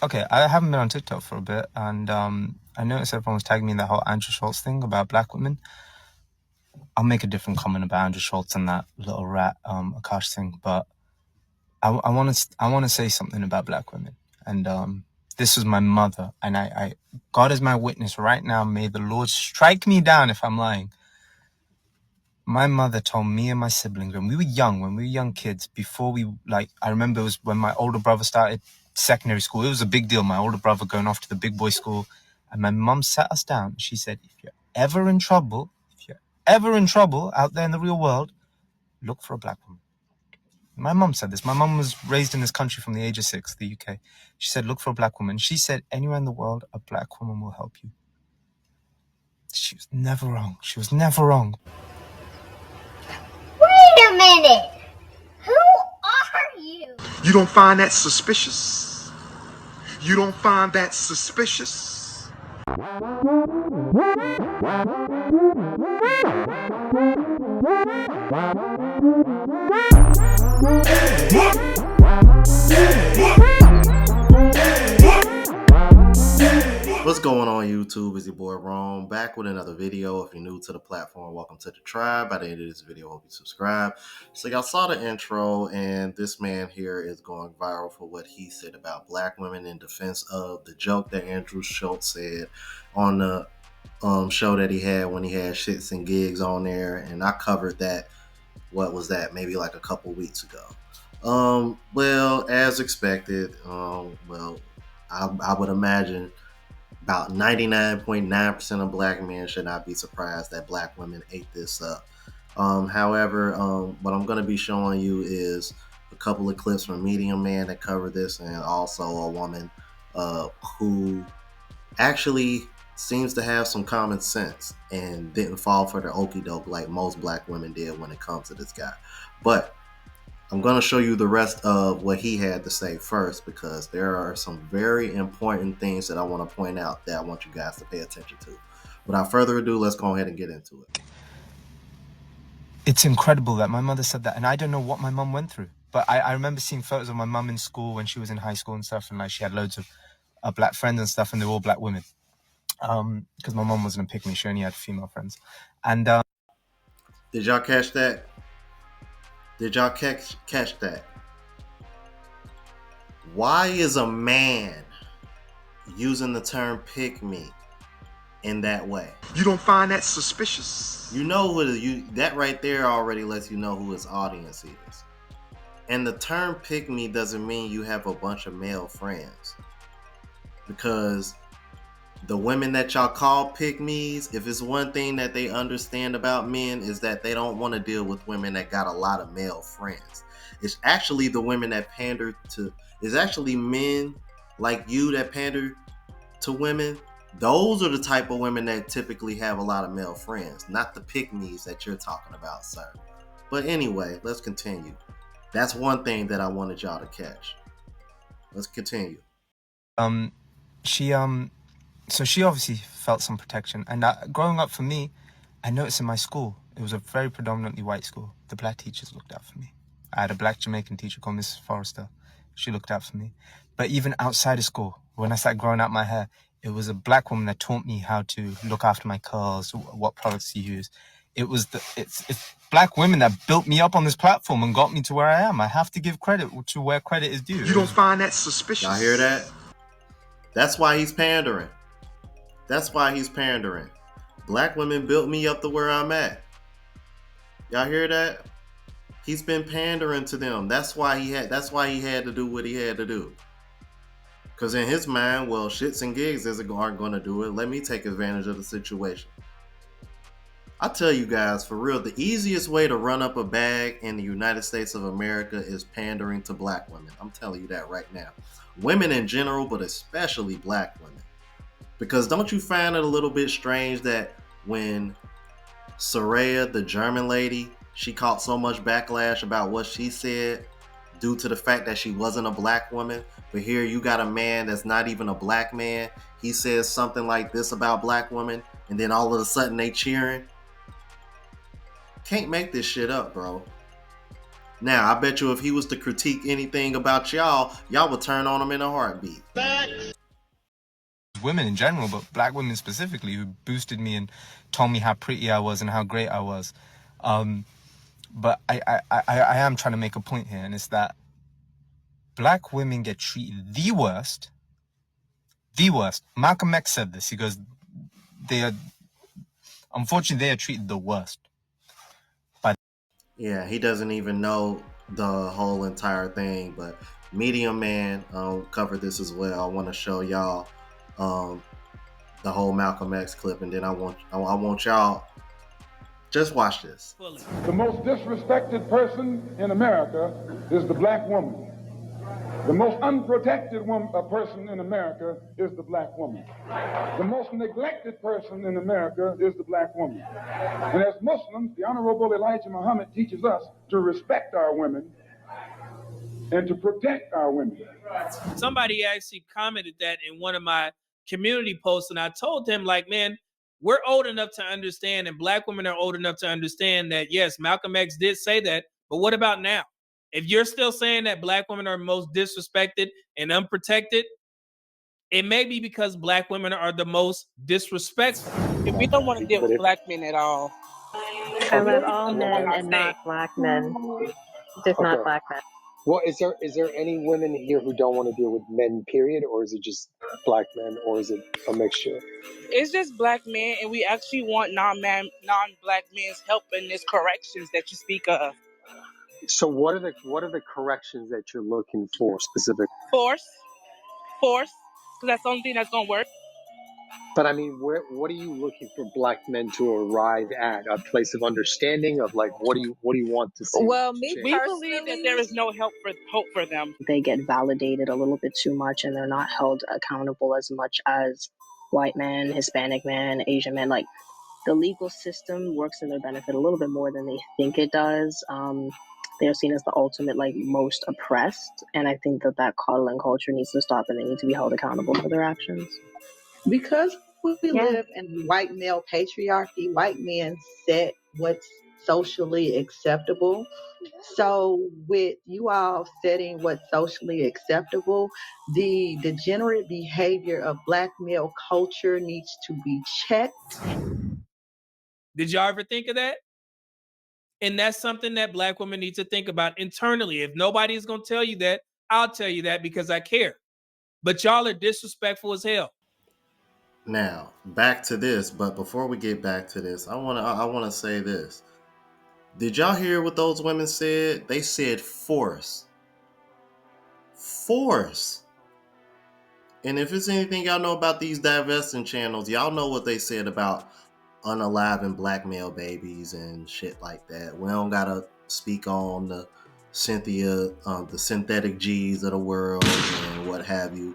Okay, I haven't been on TikTok for a bit, and I noticed everyone was tagging me in that whole Andrew Schultz thing about black women. I'll make a different comment about Andrew Schultz and that little rat Akash thing, but I want to say something about black women. And this was my mother, and I God is my witness right now. May the Lord strike me down if I'm lying. My mother told me and my siblings when we were young kids, before I remember it was when my older brother started secondary school. It was a big deal. My older brother going off to the big boy school. And my mum sat us down. She said, if you're ever in trouble out there in the real world, look for a black woman. My mum said this. My mum was raised in this country from the age of 6, the UK. She said, look for a black woman. She said, anywhere in the world, a black woman will help you. She was never wrong. Wait a minute! Who are you? You don't find that suspicious? You don't find that suspicious? What's going on YouTube? It's your boy Rome back with another video. If you're new to the platform, welcome to the tribe. By the end of this video, hope you subscribe. So y'all saw the intro, and this man here is going viral for what he said about black women in defense of the joke that Andrew Schultz said on the show that he had when he had Shits and Gigs on there, and I covered that. What was that? Maybe like a couple weeks ago. Well, as expected, I would imagine about 99.9% of black men should not be surprised that black women ate this up. However, what I'm going to be showing you is a couple of clips from Medium Man that cover this, and also a woman who actually seems to have some common sense and didn't fall for the okie doke like most black women did when it comes to this guy. But I'm going to show you the rest of what he had to say first, because there are some very important things that I want to point out that I want you guys to pay attention to. Without further ado, let's go ahead and get into it. It's incredible that my mother said that, and I don't know what my mum went through. But I remember seeing photos of my mum in school when she was in high school and stuff, and like she had loads of black friends and stuff, and they were all black women. Because my mum wasn't a pick me, she only had female friends. And did y'all catch that? Did y'all catch that? Why is a man using the term pick me in that way? You don't find that suspicious? You know that right there already lets you know who his audience is. And the term pick me doesn't mean you have a bunch of male friends, because the women that y'all call pick me's, if it's one thing that they understand about men, is that they don't want to deal with women that got a lot of male friends. It's actually the women that pander to, it's actually men like you that pander to women. Those are the type of women that typically have a lot of male friends, not the pick me's that you're talking about, sir. But anyway, let's continue. That's one thing that I wanted y'all to catch. Let's continue. So she obviously felt some protection. And growing up for me, I noticed in my school, it was a very predominantly white school. The black teachers looked out for me. I had a black Jamaican teacher called Mrs. Forrester. She looked out for me. But even outside of school, when I started growing out my hair, it was a black woman that taught me how to look after my curls, what products to use. It's black women that built me up on this platform and got me to where I am. I have to give credit to where credit is due. You don't find that suspicious? Y'all hear that? That's why he's pandering. That's why he's pandering. Black women built me up to where I'm at. Y'all hear that? He's been pandering to them. That's why he had to do what he had to do. Because in his mind, well, Shits and Gigs aren't going to do it. Let me take advantage of the situation. I tell you guys, for real, the easiest way to run up a bag in the United States of America is pandering to black women. I'm telling you that right now. Women in general, but especially black women. Because don't you find it a little bit strange that when Soraya, the German lady, she caught so much backlash about what she said due to the fact that she wasn't a black woman, but here you got a man that's not even a black man. He says something like this about black women, and then all of a sudden they cheering. Can't make this shit up, bro. Now, I bet you if he was to critique anything about y'all would turn on him in a heartbeat. Women in general, but black women specifically, who boosted me and told me how pretty I was and how great I was. But I am trying to make a point here, and it's that black women get treated the worst. The worst. Malcolm X said this. He goes, unfortunately, they are treated the worst. Yeah, he doesn't even know the whole entire thing, but Medium Man covered this as well. I want to show y'all the whole Malcolm X clip, and then I want y'all just watch this. The most disrespected person in America is the black woman. The most unprotected person in America is the black woman. The most neglected person in America is the black woman. And as Muslims, the Honorable Elijah Muhammad teaches us to respect our women and to protect our women. Somebody actually commented that in one of my community posts, and I told them, like, man, we're old enough to understand, and black women are old enough to understand that, yes, Malcolm X did say that, but what about now? If you're still saying that black women are most disrespected and unprotected, it may be because black women are the most disrespectful. If we don't want to deal with black men at all. I love all men and not black men. Just not black men. Well, is there any women here who don't want to deal with men, period, or is it just black men, or is it a mixture? It's just black men, and we actually want non-black men's help in this corrections that you speak of. So what are the corrections that you're looking for specifically? Force, because that's the only thing that's gonna work. But I mean, what are you looking for black men to arrive at? A place of understanding of, like, what do you want to see? Well, me We believe that there is no hope for them. They get validated a little bit too much, and they're not held accountable as much as white men, Hispanic men, Asian men. Like, the legal system works in their benefit a little bit more than they think it does. They're seen as the ultimate, like, most oppressed, and I think that coddling culture needs to stop, and they need to be held accountable for their actions. Because we live in white male patriarchy, white men set what's socially acceptable. So with you all setting what's socially acceptable, the degenerate behavior of black male culture needs to be checked. Did y'all ever think of that? And that's something that black women need to think about internally. If nobody's going to tell you that, I'll tell you that because I care. But y'all are disrespectful as hell. Now, back to this, but before we get back to this, I want to say this. Did y'all hear what those women said? They said force. Force. And if it's anything y'all know about these divesting channels, y'all know what they said about unaliving black male babies and shit like that. We don't gotta speak on the the synthetic G's of the world and what have you.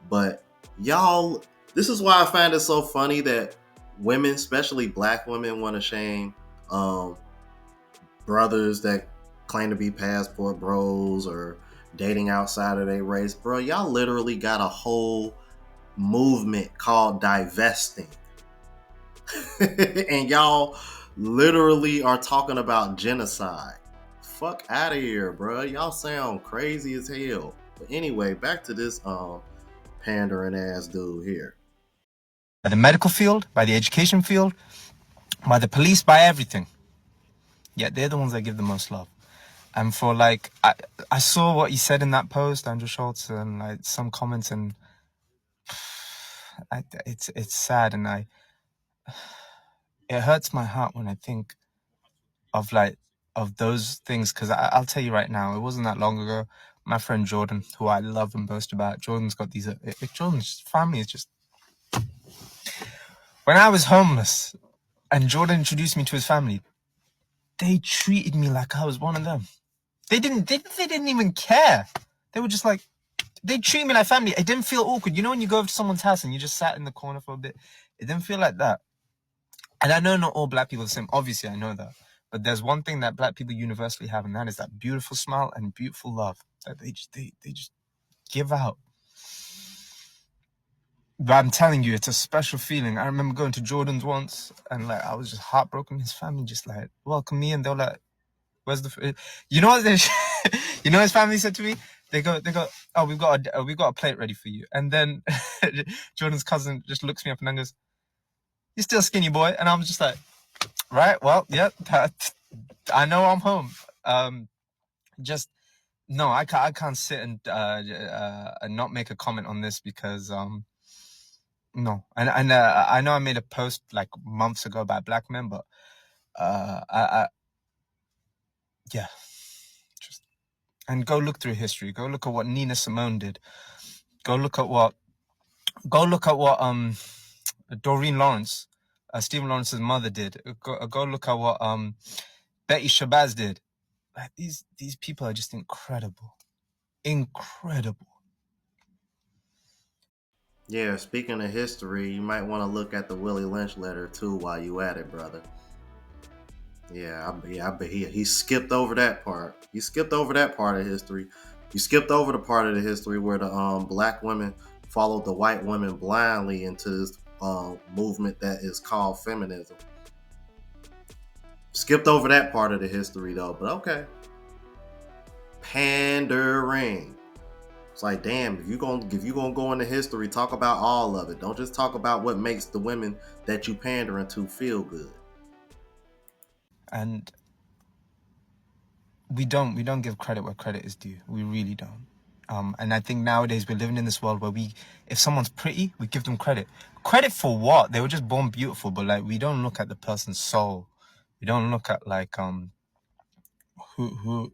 But y'all, this is why I find it so funny that women, especially black women, want to shame brothers that claim to be passport bros or dating outside of their race. Bro, y'all literally got a whole movement called divesting. And y'all literally are talking about genocide. Fuck out of here, bro. Y'all sound crazy as hell. But anyway, back to this pandering ass dude here. By the medical field, by the education field, by the police, by everything. Yeah, they're the ones that give the most love. And for, like, I saw what he said in that post, Andrew Schultz, and like some comments, and it's sad, and it hurts my heart when I think of those things, because I'll tell you right now, it wasn't that long ago. My friend Jordan, who I love and boast about, Jordan's got these. Jordan's family is just. When I was homeless, and Jordan introduced me to his family, they treated me like I was one of them. They didn't even care. They were just like, they treat me like family. It didn't feel awkward. You know when you go over to someone's house and you just sat in the corner for a bit? It didn't feel like that. And I know not all black people are the same. Obviously, I know that. But there's one thing that black people universally have, and that is that beautiful smile and beautiful love that they just give out. But I'm telling you, it's a special feeling. I remember going to Jordan's once, and like I was just heartbroken. His family just like welcomed me, and they were like, Where's the? You know what? You know what his family said to me? They go. Oh, we've got a plate ready for you. And then Jordan's cousin just looks me up and then goes, "You're still skinny, boy." And I'm just like, right, well, yeah, I know I'm home. Just no, I can't sit and not make a comment on this because no, and I know I made a post like months ago about black men, but yeah, just and go look through history. Go look at what Nina Simone did. Go look at what Doreen Lawrence, Stephen Lawrence's mother did. Go look at what Betty Shabazz did. Like these people are just incredible. Yeah, speaking of history, you might want to look at the Willie Lynch letter too while you at it, brother. I bet he skipped over that part. He skipped over that part of history. You skipped over the part of the history where the black women followed the white women blindly into this movement that is called feminism. Skipped over that part of the history though, but okay. Pandering. It's like, damn, if you gonna go into history, talk about all of it. Don't just talk about what makes the women that you pandering to feel good. And we don't give credit where credit is due. We really don't. And I think nowadays we're living in this world where if someone's pretty, we give them credit. Credit for what? They were just born beautiful, but like we don't look at the person's soul. We don't look at like who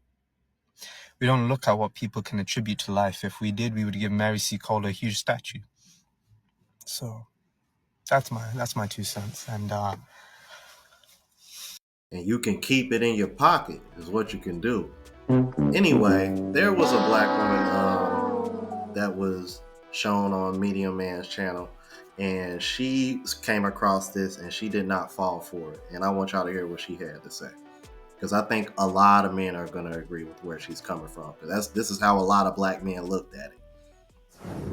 we don't look at what people can attribute to life. If we did, we would give Mary C. Cole a huge statue. So that's my 2 cents. And you can keep it in your pocket is what you can do. Anyway, there was a black woman that was shown on Medium Man's channel, and she came across this and she did not fall for it. And I want y'all to hear what she had to say, because I think a lot of men are going to agree with where she's coming from. Because this is how a lot of black men looked at it.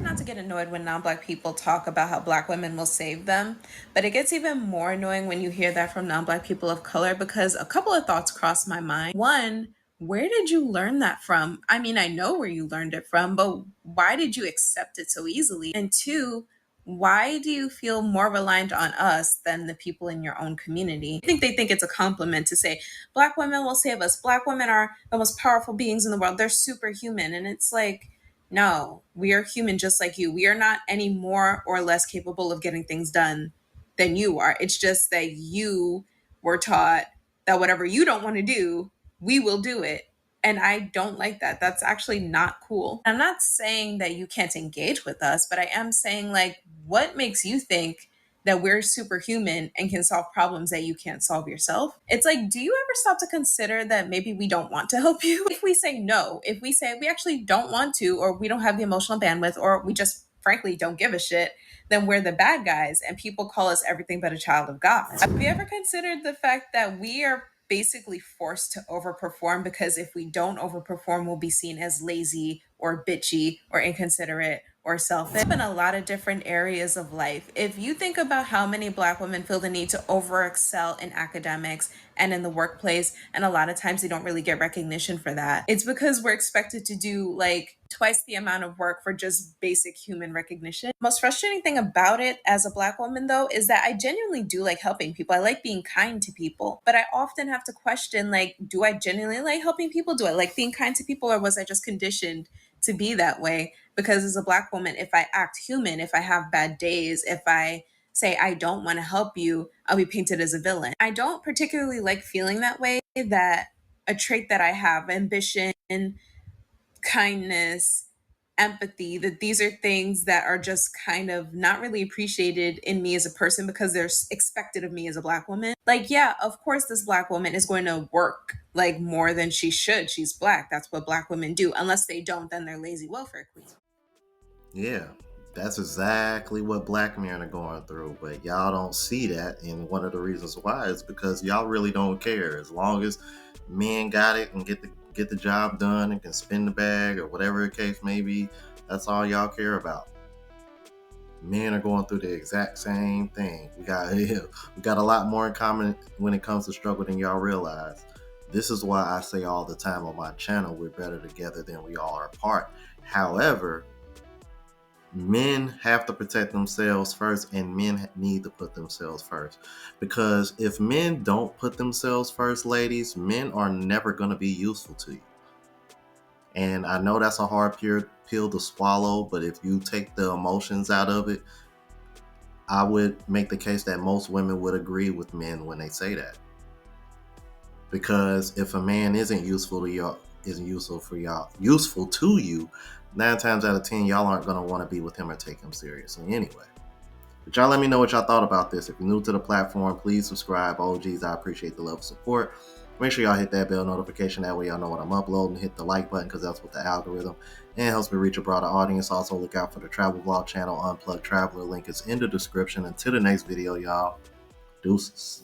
Not to get annoyed when non-black people talk about how black women will save them, but it gets even more annoying when you hear that from non-black people of color, because a couple of thoughts cross my mind. One, where did you learn that from? I mean, I know where you learned it from, but why did you accept it so easily? And two, why do you feel more reliant on us than the people in your own community? I think they think it's a compliment to say, black women will save us. Black women are the most powerful beings in the world. They're superhuman. And it's like, no, we are human just like you. We are not any more or less capable of getting things done than you are. It's just that you were taught that whatever you don't want to do, we will do it. And I don't like that. That's actually not cool. I'm not saying that you can't engage with us, but I am saying, like, what makes you think that we're superhuman and can solve problems that you can't solve yourself? It's like, do you ever stop to consider that maybe we don't want to help you? If we say no, if we say we actually don't want to, or we don't have the emotional bandwidth, or we just frankly don't give a shit, then we're the bad guys and people call us everything but a child of God. Have you ever considered the fact that we are basically forced to overperform, because if we don't overperform, we'll be seen as lazy or bitchy or inconsiderate or selfish in a lot of different areas of life. If you think about how many black women feel the need to over excel in academics and in the workplace, and a lot of times they don't really get recognition for that, it's because we're expected to do like twice the amount of work for just basic human recognition. Most frustrating thing about it as a black woman, though, is that I genuinely do like helping people. I like being kind to people, but I often have to question, like, do I genuinely like helping people? Do I like being kind to people, or was I just conditioned to be that way? Because as a black woman, if I act human, if I have bad days, if I say I don't want to help you, I'll be painted as a villain. I don't particularly like feeling that way, that a trait that I have, ambition, kindness, empathy, that these are things that are just kind of not really appreciated in me as a person because they're expected of me as a black woman. Like, yeah, of course this black woman is going to work like more than she should. She's black. That's what black women do. Unless they don't, then they're lazy welfare queens. Yeah, that's exactly what black men are going through, but y'all don't see that. And one of the reasons why is because y'all really don't care. As long as men got it and get the job done and can spin the bag or whatever the case may be, that's all y'all care about. Men are going through the exact same thing. We got a lot more in common when it comes to struggle than y'all realize. This is why I say all the time on my channel, we're better together than we are apart. However, men have to protect themselves first, and men need to put themselves first. Because if men don't put themselves first, ladies, men are never going to be useful to you. And I know that's a hard pill to swallow, but if you take the emotions out of it, I would make the case that most women would agree with men when they say that. Because if a man isn't useful to y'all, isn't useful to you, 9 times out of 10, y'all aren't going to want to be with him or take him seriously anyway. But y'all let me know what y'all thought about this. If you're new to the platform, please subscribe. OGs, I appreciate the love and support. Make sure y'all hit that bell notification. That way y'all know when I'm uploading. Hit the like button because that's what the algorithm and helps me reach a broader audience. Also look out for the travel vlog channel, Unplugged Traveler. Link is in the description. Until the next video, y'all. Deuces.